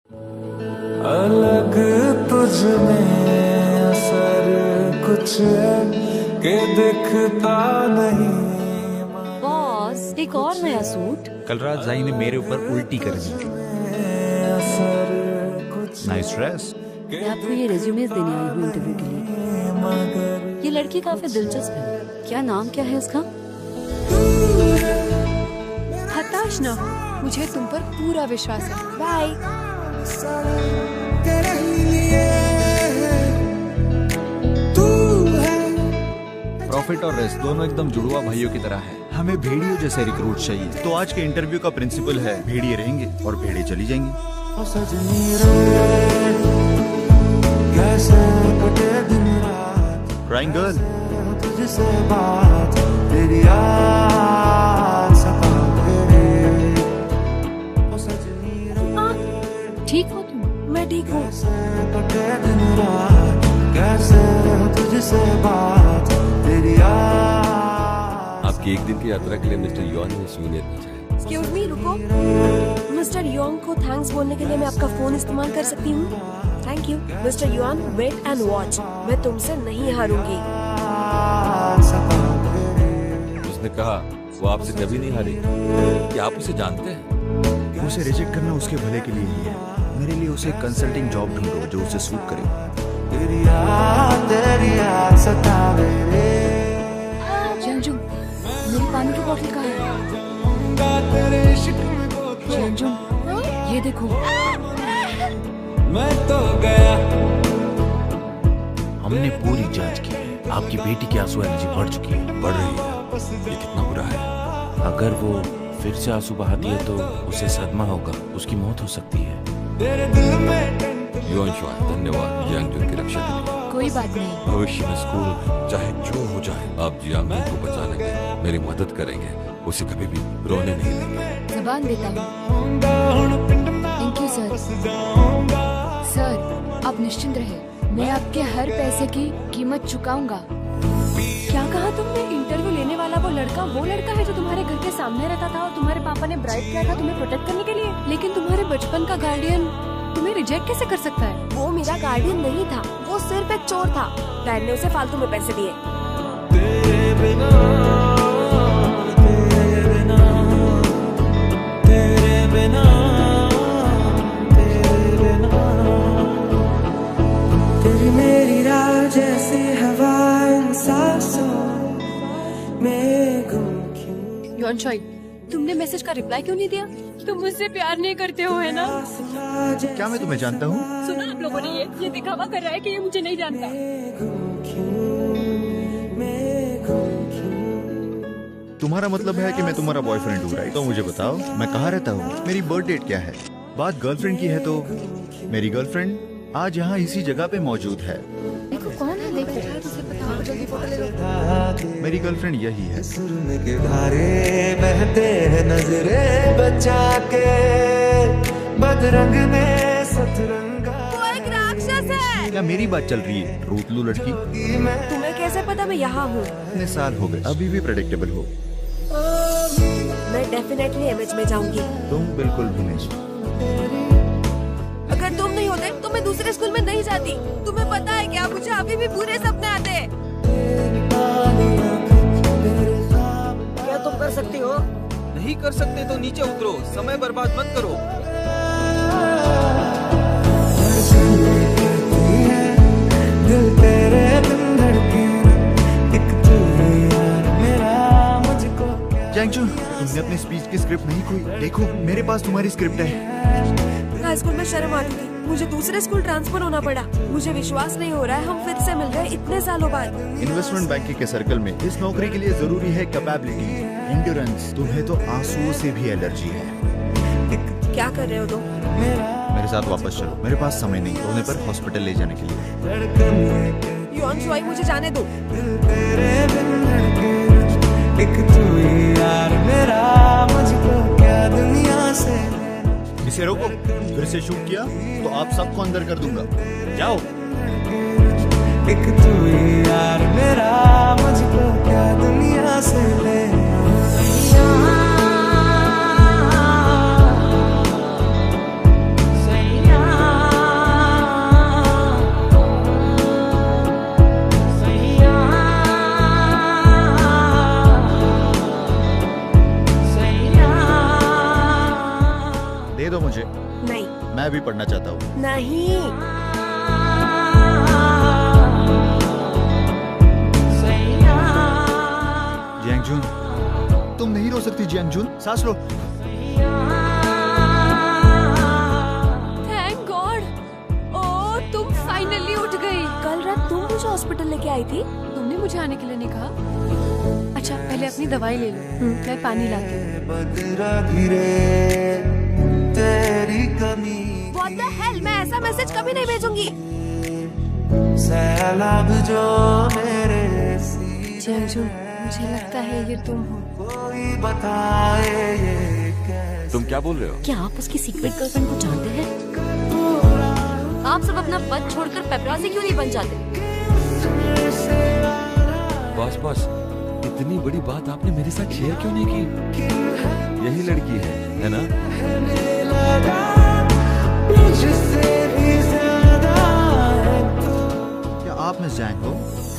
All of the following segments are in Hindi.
अलग तुझ में असर कुछ है के दिखता नहीं। बॉस, एक और नया सूट। कल रात जाई ने मेरे ऊपर उल्टी कर दी। Nice dress. मैं आपको ये रेज्यूमेस देने आई हूँ इंटरव्यू के लिए। ये लड़की काफी दिलचस्प है। क्या नाम क्या है इसका? हताश ना हो, मुझे तुम पर पूरा विश्वास है। बाय। प्रॉफिट और रिस्क दोनों एकदम जुड़वा भाइयों की तरह है। हमें भेड़ियों जैसे रिक्रूट चाहिए। तो आज के इंटरव्यू का प्रिंसिपल है भेड़िए रहेंगे और भेड़े चली जाएंगी। क्राइंग गर्ल, ठीक हो तुम? मैं ठीक हूँ। आपकी एक दिन की यात्रा के लिए मिस्टर युआन ने सूनियर भेजा है। एक्सक्यूज मी, रुको। मिस्टर युआन को थैंक्स बोलने के लिए मैं आपका फोन इस्तेमाल कर सकती हूँ? Thank you. Mister Yuan, wait and watch. मैं तुमसे नहीं हारूंगी। उसने कहा वो आपसे कभी नहीं हारी। क्या आप उसे जानते हैं? उसे रिजेक्ट करना उसके भले के लिए ही है। मेरे लिए उसे कंसल्टिंग जॉब ढूंढो जो उसे सूट करे। जंजू, मेरी पानी की बोतल कहाँ है? जंजू, ये देखो। मैं तो गया। हमने पूरी जांच की है। आपकी बेटी की आंसू एनर्जी बढ़ चुकी है। बढ़ रही है। ये कितना बुरा है। अगर वो फिर से आंसू बहाती है तो उसे सदमा होगा, उसकी मौत हो सकती है। युआन शुआन, धन्यवाद जियांगजुन की रक्षा के लिए। कोई बात नहीं। भविष्य में स्कूल में चाहे जो हो जाए आप जियांगजुन को बचा लेंगे, मेरी मदद करेंगे, उसे कभी भी रोने नहीं देंगे। जबान देता हूँ। Thank you sir. सर, आप निश्चिंत रहे, मैं आपके हर पैसे की कीमत चुकाऊंगा। क्या कहा तुमने? इंटरव्यू लेने वाला वो लड़का है जो तुम्हारे घर के सामने रहता था और तुम्हारे पापा ने ब्राइब किया था तुम्हें प्रोटेक्ट करने के लिए। लेकिन तुम्हारे बचपन का गार्डियन तुम्हें रिजेक्ट कैसे कर सकता है? वो मेरा गार्डियन नहीं था, वो सिर्फ एक चोर था। डैड ने उसे फालतू में पैसे दिए। तेरे बिना, तेरे बिना, तेरे बिना, तेरे बिना, तेरी मेरी राह जैसी हवा इन सांसों में गुम क्यों। युआन शॉय, तुमने मैसेज का रिप्लाई क्यों नहीं दिया? तुम मुझसे प्यार नहीं करते हो, है ना? क्या मैं तुम्हें जानता हूँ? सुना आप लोगों ने ये दिखावा कर रहा है कि ये मुझे नहीं जानता। तुम्हारा मतलब है कि मैं तुम्हारा बॉयफ्रेंड हूँ, राइट? तो मुझे बताओ मैं कहाँ रहता हूँ, मेरी बर्थ डेट क्या है। बात गर्लफ्रेंड की है तो मेरी गर्लफ्रेंड आज यहाँ इसी जगह पे मौजूद है। देखो कौन है, देखो तुझे पता हो, जल्दी फोटो ले लो। मेरी गर्लफ्रेंड यही है। सुरन के धारे बहते हैं नजरे बचा के, बदरंग में सतरंगा। वो एक राक्षस है। क्या मेरी बात चल रही है, रूतलू लड़की? तुम्हें कैसे पता मैं यहाँ हूँ? इतने साल हो गए, अभी भी प्रेडिक्टेबल हो। मैं डेफिनेटली एमएच में जाऊंगी। तुम बिल्कुल भी नहीं। अगर तुम नहीं होते तो मैं दूसरे स्कूल में नहीं जाती। तुम्हें पता है क्या, मुझे अभी भी बुरे सपने आते हैं। क्या तुम कर सकती हो? नहीं कर सकते तो नीचे उतरो, समय बर्बाद मत करो। दिल तेरे बिन धड़के ना, एक तू ही यार मेरा मुझको। जैंगचू, तुमने अपनी स्पीच की स्क्रिप्ट नहीं खोई? देखो मेरे पास तुम्हारी स्क्रिप्ट है। हाई स्कूल में शर्म आती थी, मुझे दूसरे स्कूल ट्रांसफर होना पड़ा। मुझे विश्वास नहीं हो रहा है हम फिर से मिल रहे इतने सालों बाद। इन्वेस्टमेंट बैंकिंग के सर्कल में इस नौकरी के लिए जरूरी है कैपेबिलिटी, एंड्योरेंस। तुम्हें तो आंसुओं से भी एलर्जी है। क्या कर रहे हो तुम? मेरे साथ वापस चलो, मेरे पास समय नहीं होने पर हॉस्पिटल ले जाने के लिए। युआन शुआई, मुझे जाने दो। तेरे बिन धड़के ना, एक तू ही यार मेरा मुझको क्या दुनिया से। इसे रोको, फिर से शूट किया तो आप सबको अंदर कर दूंगा। जाओ। एक तू ही यार मेरा मुझको क्या दुनिया से ले। सैया दे दो मुझे। नहीं। मैं भी पढ़ना चाहता हूँ। नहीं। जियांगजुन, तुम नहीं रो सकती जियांगजुन, सांस लो। Thank God. ओह, तुम फाइनली उठ गई। कल रात तुम मुझे हॉस्पिटल लेके आई थी। तुमने मुझे आने के लिए नहीं कहा। अच्छा, पहले अपनी दवाई ले लो। मैं पानी लाती हूँ। What the hell? मैं ऐसा मैसेज कभी नहीं भेजूंगी। सैलाब जो मेरे जियांगजुन, मुझे लगता है ये तुम हो। कोई बताए ये कैसे। तुम क्या बोल रहे हो? क्या आप उसकी सीक्रेट गर्लफ्रेंड को जानते हैं? आप सब अपना पद छोड़कर पेपराजी क्यों नहीं बन जाते? बॉस बॉस, इतनी बड़ी बात आपने मेरे साथ शेयर क्यों नहीं की? यही लड़की है ना? क्या आप मिस जैंग हो?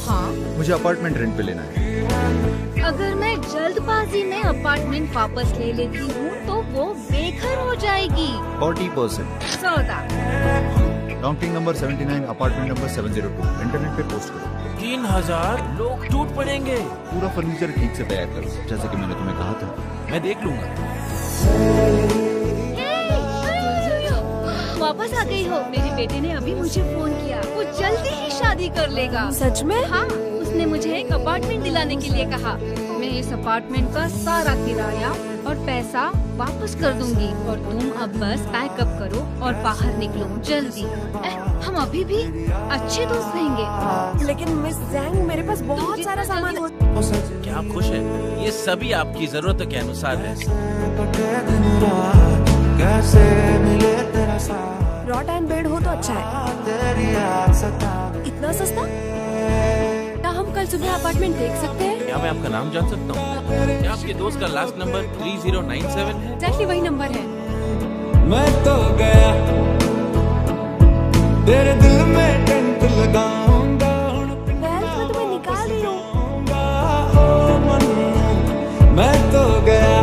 हाँ। मुझे अपार्टमेंट रेंट पे लेना है। अगर मैं जल्दबाजी में अपार्टमेंट वापस ले लेती हूँ तो वो बेघर हो जाएगी। 40%। सौदा। Counting number 79, apartment number 702। Internet पे पोस्ट करो। 3000 लोग टूट पड़ेंगे। पूरा फर्नीचर ठीक से तैयार करो, जैसे कि मैंने तुम्हें कहा था। मैं देख लूंगा। वापस आ गई हो। मेरे बेटे ने अभी मुझे फोन किया, वो जल्दी ही शादी कर लेगा। सच में? हाँ, उसने मुझे एक अपार्टमेंट दिलाने के लिए कहा। मैं इस अपार्टमेंट का सारा किराया और पैसा वापस कर दूंगी और तुम अब बस पैकअप करो और बाहर निकलो जल्दी। हम अभी भी अच्छे दोस्त रहेंगे। लेकिन मिस जैंग, मेरे पास बहुत सारा सामान हो। क्या आप खुश हैं? ये सभी आपकी जरूरतों के अनुसार है। कैसे मिले तेरा साथ, रॉट एंड बेड हो तो अच्छा है। तेरी याद सतावे। इतना सस्ता? क्या हम कल सुबह अपार्टमेंट देख सकते हैं? क्या मैं आपका नाम जान सकता हूँ? क्या आपके दोस्त का लास्ट नंबर 3097 है? एग्जैक्टली वही नंबर है। मैं तो गया तेरे दिल में टेंट लगाऊंगा। मैं तुम्हें निकाल रही हूँ। मैं तो गया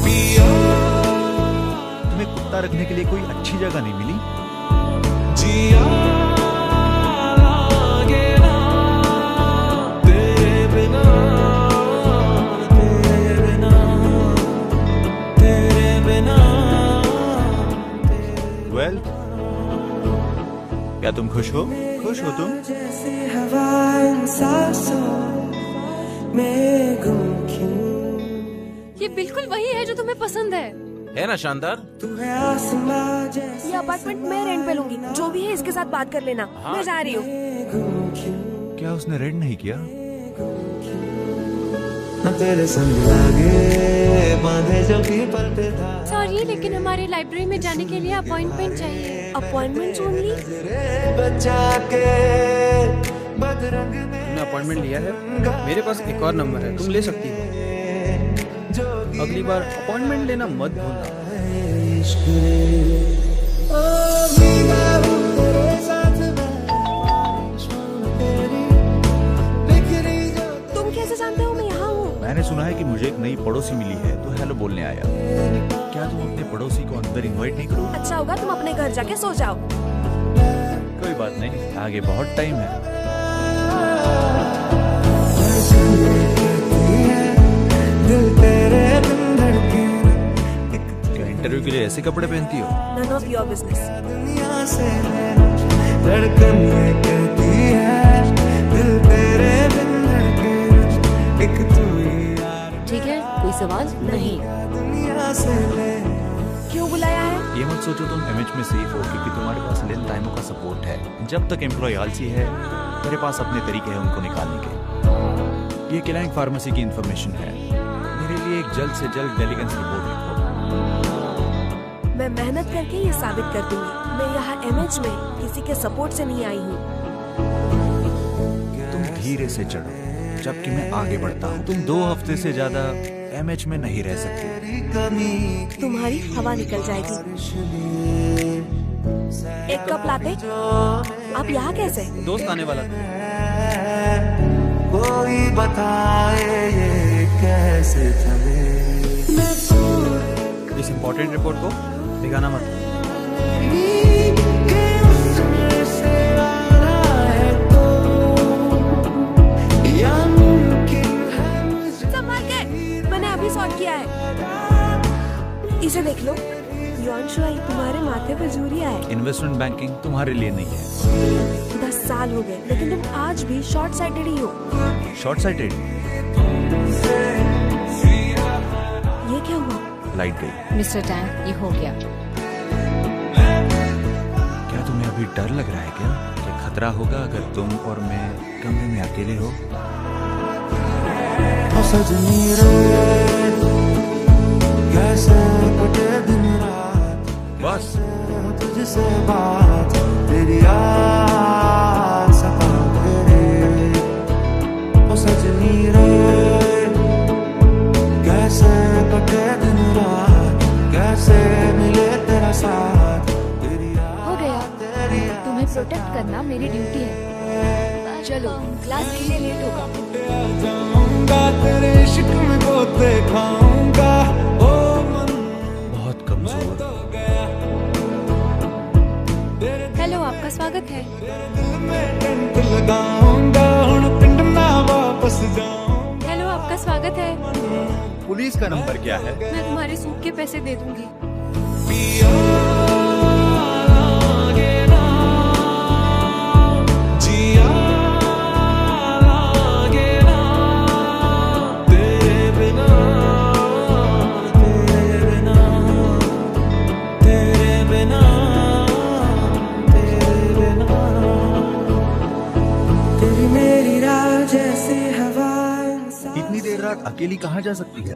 पिया। तुम्हें कुत्ता रखने के लिए कोई अच्छी जगह नहीं मिली? जिया लागे ना तेरे बिना, तेरे बिना, तेरे बिना। वेल, क्या तुम खुश हो? खुश हो तुम? जैसे हवा इन सांसों में गुम क्यों। ये बिल्कुल वही है जो तुम्हें पसंद है ना शानदार? तू है आसमां जैसे। ये अपार्टमेंट मैं रेंट पे लूंगी। जो भी है इसके साथ बात कर लेना। मैं जा रही हूँ। क्या उसने रेंट नहीं किया? तेरे संग लागे बांधे जो की पल पे था। सॉरी, लेकिन हमारे लाइब्रेरी में जाने के लिए अपॉइंटमेंट चाहिए। Appointment only? बचा के बदरंग में। तुमने अपॉइंटमेंट लिया है? मेरे पास एक और नंबर है, तुम ले सकती हो। अगली बार अपॉइंटमेंट लेना मत भूलना। तुम कैसे जानते हो मैं यहाँ हूँ? मैंने सुना है कि मुझे एक नई पड़ोसी मिली है, तो हेलो बोलने आया। क्या तुम अपने पड़ोसी को अंदर इनवाइट नहीं करोगे? अच्छा होगा तुम अपने घर जाके सो जाओ। कोई बात नहीं, आगे बहुत टाइम है। क्या इंटरव्यू के लिए ऐसे कपड़े पहनती हो? None of your business. दुनिया से धड़कन ये कहती है, दिल तेरे बिन धड़के, एक तू ही यार। ठीक है, कोई सवाल नहीं। दुनिया से क्यों बुलाया है? ये मत सोचो तुम एमएच में सेफ हो, क्योंकि तुम्हारे पास लेन टाइमों का सपोर्ट है। जब तक एम्प्लॉय आलसी है, मेरे पास अपने तरीके हैं उनको निकालने के। ये किलाइंग फार्मेसी की इंफॉर्मेशन है। मेरे लिए एक जल्द से जल्द डेलीगेंस रिपोर्ट लिखो। मैं मेहनत करके ये साबित कर दूंगी। मैं यहाँ एमएच में किसी के सपोर्ट से नहीं आई हूँ। तुम धीरे से चढ़ो, जबकि मैं आगे बढ़ता हूँ। तुम 2 हफ्ते से ज्यादा एमएच में नहीं रह सकते। तुम्हारी हवा निकल जाएगी। एक कप लाते? आप यहाँ कैसे? दोस्त आने वाला था। कोई बताए ये कैसे चले। इस इम्पोर्टेंट रिपोर्ट को दिखाना मत। संभाल के, मैंने अभी सॉर्ट किया है। इसे देख लो। युआनशुआई तुम्हारे माथे पे जूरिया है। इन्वेस्टमेंट बैंकिंग तुम्हारे लिए नहीं है। 10 साल हो गए लेकिन तुम आज भी शॉर्ट साइटेड ही हो। Short sighted? ये क्या हुआ? लाइट गई। मिस्टर टैंग, ये हो गया। क्या तुम्हें अभी डर लग रहा है क्या खतरा होगा अगर तुम और मैं कमरे में अकेले हो? सजनी रे कैसे कटे दिन रात, बस तुझसे बात तेरी याद सताए रे। ओ सजनी रे कैसे कटे दिन रात, कैसे मिले तेरा साथ, तेरी हो गया। तुम्हें प्रोटेक्ट करना मेरी ड्यूटी है। चलो क्लास के लिए लेट होगा। जाऊंगा तेरे इश्क में गोते खाऊंगा। ओ मन बहुत कमजोर। हेलो, आपका स्वागत है। मैं टेंट लगाऊंगा हुण पिंड ना वापस जाऊंगा। हेलो, आपका स्वागत है। पुलिस का नंबर क्या है? मैं तुम्हारे सूट के पैसे दे दूंगी। पिया लागे ना, जिया लागे ना, तेरे बिना, तेरे बिना, तेरे बिना, तेरे बिना। तेरी मेरी राह जैसी हवा, इतनी देर रात अकेली कहाँ जा सकती है?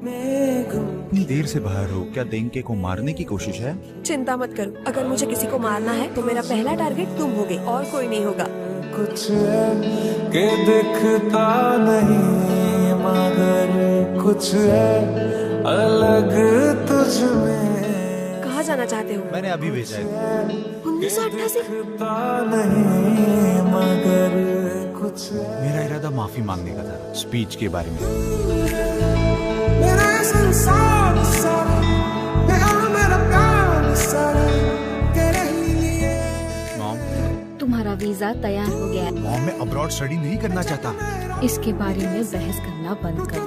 इतनी देर से बाहर हो, क्या देंके को मारने की कोशिश है? चिंता मत करो, अगर मुझे किसी को मारना है तो मेरा पहला टारगेट तुम होगे और कोई नहीं होगा। कुछ है के दिखता नहीं मगर कुछ है अलग तुझ में। कहाँ जाना चाहते हो? मैंने अभी भेजा है। 1988। दिखता नहीं मगर कुछ है। मेरा इरादा माफी मांगने का था, स्पीच के बारे में। मेरा संसार सारा, मेरा प्यार सारा तेरे ही लिए। मॉम, तुम्हारा वीजा तैयार हो गया है। मॉम मैं अब्रॉड स्टडी नहीं करना चाहता। इसके बारे में बहस करना बंद कर दो।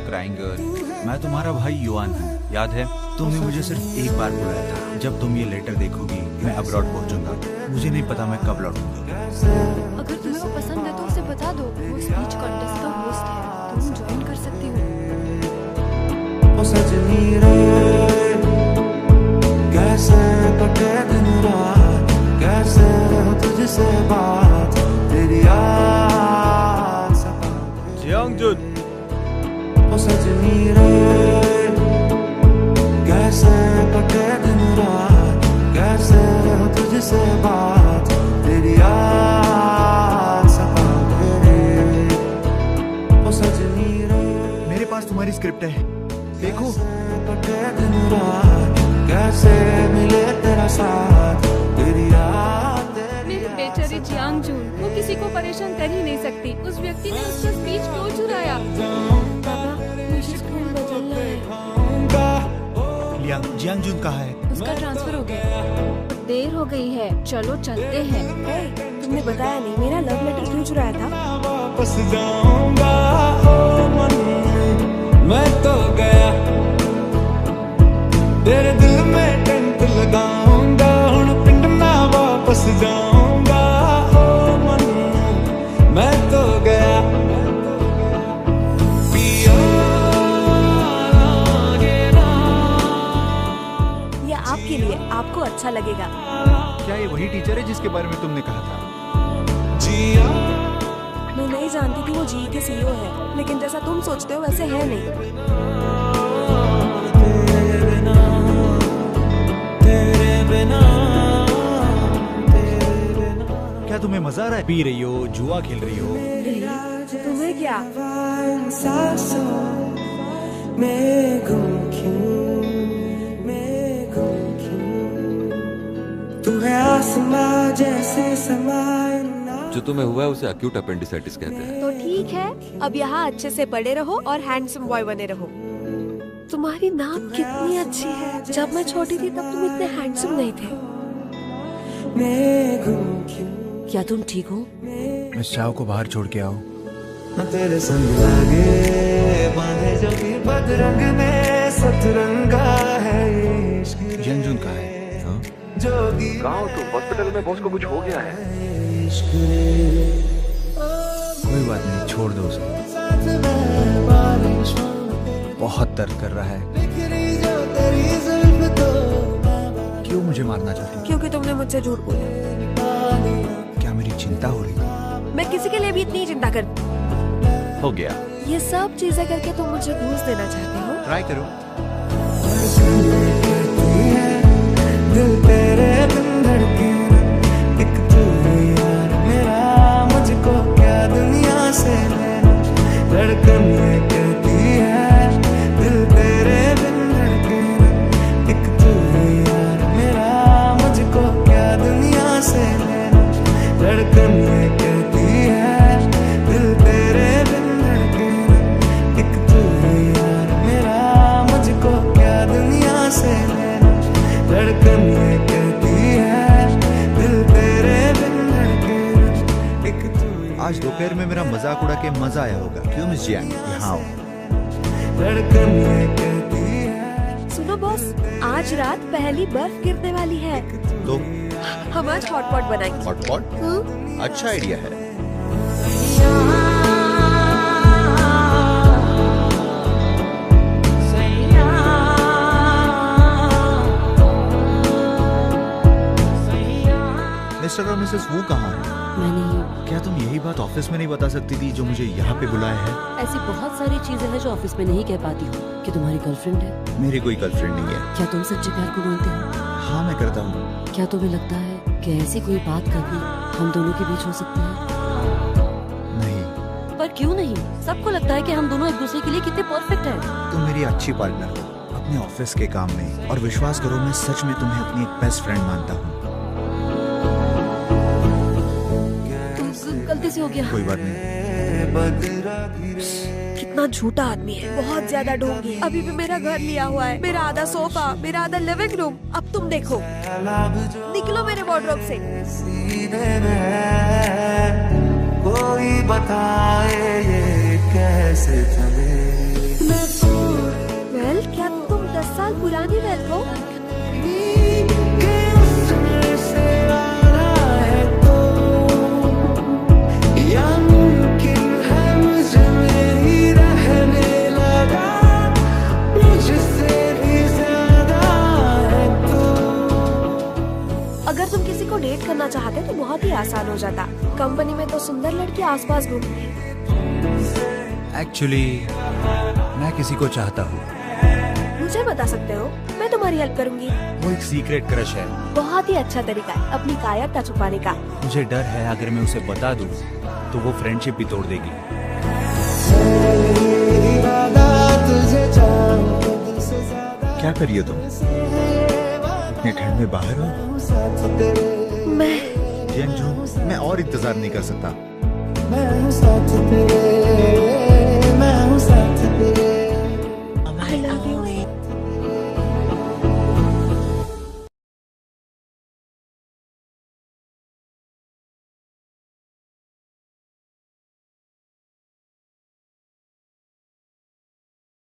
क्राइंग गर्ल, मैं तुम्हारा भाई युआन हूँ, याद है? तुमने मुझे सिर्फ एक बार बुलाया था। जब तुम ये लेटर देखोगी मैं अब्रॉड पहुंचूंगा। मुझे नहीं पता मैं कब लौटूंगा। अगर तुम्हें वो पसंद है तो उसे बता दो। वो स्पीच कॉन्टेस्ट का होस्ट है, तुम ज्वाइन कर सकती हो। ओ सजनी रे कैसे कटे दिन रात, कैसे तुझसे बात, तेरी याद सताए। जियांगजुन, ओ सजनी रे कैसे कटे दिन रात, कैसे तुझसे बात, तेरी याद सताए रे। ओ सजनी रे मेरे पास तुम्हारी स्क्रिप्ट है, देखो। कटे दिन रात, कैसे मिले तेरा साथ, तेरी याद, मेरी बेचारी जियांगजून, वो किसी को परेशान कर ही नहीं सकती। उस व्यक्ति ने उसका स्पीच क्यों चुराया? पापा, मुझे स्कूल बदलना है। जियांगजुन कहाँ है? उसका ट्रांसफर हो गया। देर हो गई है, चलो चलते हैं। तुमने बताया नहीं मेरा लव लेटर क्यों चुराया था? वापस जाऊंगा ओ मन, मैं तो गया तेरे दिल में टेंट लगाऊंगा हुण पिंड ना वापस जाऊंगा ओ मन, मैं तो गया। पिया लागे ना, ये आपके लिए, आपको अच्छा लगेगा। क्या ये वही टीचर है जिसके बारे में तुमने कहा था? जिया मैं नहीं जानती थी वो जी के सीईओ है, लेकिन जैसा तुम सोचते हो वैसे है नहीं। तेरे बिना, तेरे बिना, तेरे बिना। क्या तुम्हें मजा आ रहा है? पी रही हो, जुआ खेल रही हो? तुम्हें क्या? सांसों में गुम क्यों, मैं गुम क्यों? तू है आसमां जैसे समाए ना। जो तुम्हें हुआ है उसे एक्यूट अपेंडिसाइटिस कहते हैं। तो ठीक है, अब यहाँ अच्छे से पढ़े रहो और हैंडसम बॉय बने रहो। तुम्हारी नाक कितनी अच्छी है। जब मैं छोटी थी तब तुम इतने हैंडसम नहीं थे। क्या तुम ठीक हो? मिस चाओ को बाहर छोड़ के आओ। तेरे संग लागे बांधे जो भी बदरंग में सतरंगा है इश्क जंजुन का है। हाँ? कहाँ हो तुम? हॉस्पिटल में बॉस को कुछ हो गया है। कोई बात नहीं, छोड़ दो उसे। बहुत दर्द कर रहा है। क्यों मुझे मारना चाहती हो? क्योंकि तुमने मुझसे झूठ बोला। क्या मेरी चिंता हो रही है? मैं किसी के लिए भी इतनी चिंता करती। हो गया। ये सब चीजें करके तुम मुझे घूस देना चाहते हो? ट्राई करो। दिल तेरे बिन धड़के ना, एक तू है यार मेरा, मुझको क्या दुनिया से लेना। धड़कन ये कहती है दिल तेरे बिन धड़के ना, एक तू है यार मेरा, मुझको क्या दुनिया से लेना। धड़कन ये कहती है दिल तेरे बिन धड़के ना, एक तू है यार मेरा, मुझको क्या दुनिया से लेना। धड़कन ये कहती है दिल तेरे बिन धड़के ना, एक तू। आज दोपहर में मेरा मजाक उड़ा के मजा आया होगा। क्यों मिस जियांग? यहाँ आओ। धड़कन ये कहती है। सुनो बॉस, आज रात पहली बर्फ गिरने वाली है। तो हम आज हॉटपॉट बनाएंगे। हॉटपॉट अच्छा आइडिया है। मिस्टर और मिसेस वू कहाँ हैं? मैं नहीं। क्या तुम यही बात ऑफिस में नहीं बता सकती थी जो मुझे यहाँ पे बुलाया है? ऐसी बहुत सारी चीजें हैं जो ऑफिस में नहीं कह पाती हूँ। कि तुम्हारी गर्लफ्रेंड है? मेरी कोई गर्लफ्रेंड नहीं है। क्या तुम सच्चे प्यार को मानते हो? हाँ मैं करता हूँ। क्या तुम्हें लगता है कि ऐसी कोई बात कभी हम दोनों के बीच हो सकती है? नहीं। पर क्यों नहीं? सबको लगता है कि हम दोनों एक दूसरे के लिए कितने परफेक्ट हैं। तुम मेरी अच्छी पार्टनर हो अपने ऑफिस के काम में, और विश्वास करो मैं सच में तुम्हें अपनी एक बेस्ट फ्रेंड मानता हूँ। गलती से हो गया। कोई बात नहीं। कितना झूठा आदमी है, बहुत ज्यादा ढोंगी है। अभी भी मेरा घर लिया हुआ है, मेरा आधा सोफा, मेरा आधा लिविंग रूम। अब तुम देखो, निकलो मेरे वार्डरोब से। सीने में कोई बताए ये कैसे चले। वेल, क्या तुम 10 साल पुरानी वेल हो? अगर तुम किसी को डेट करना चाहते तो बहुत ही आसान हो जाता। कंपनी में तो सुंदर लड़की आसपास घूमती है। एक्चुअली मैं किसी को चाहता हूँ। मुझे बता सकते हो, मैं तुम्हारी हेल्प करूंगी। वो एक सीक्रेट क्रश है। बहुत ही अच्छा तरीका है अपनी कायरता छुपाने का। मुझे डर है अगर मैं उसे बता दूँ तो वो फ्रेंडशिप भी तोड़ देगी। क्या करिए तुम? इतनी ठंड में बाहर हो? मैं जियांग, मैं और इंतजार नहीं कर सकता। I love you।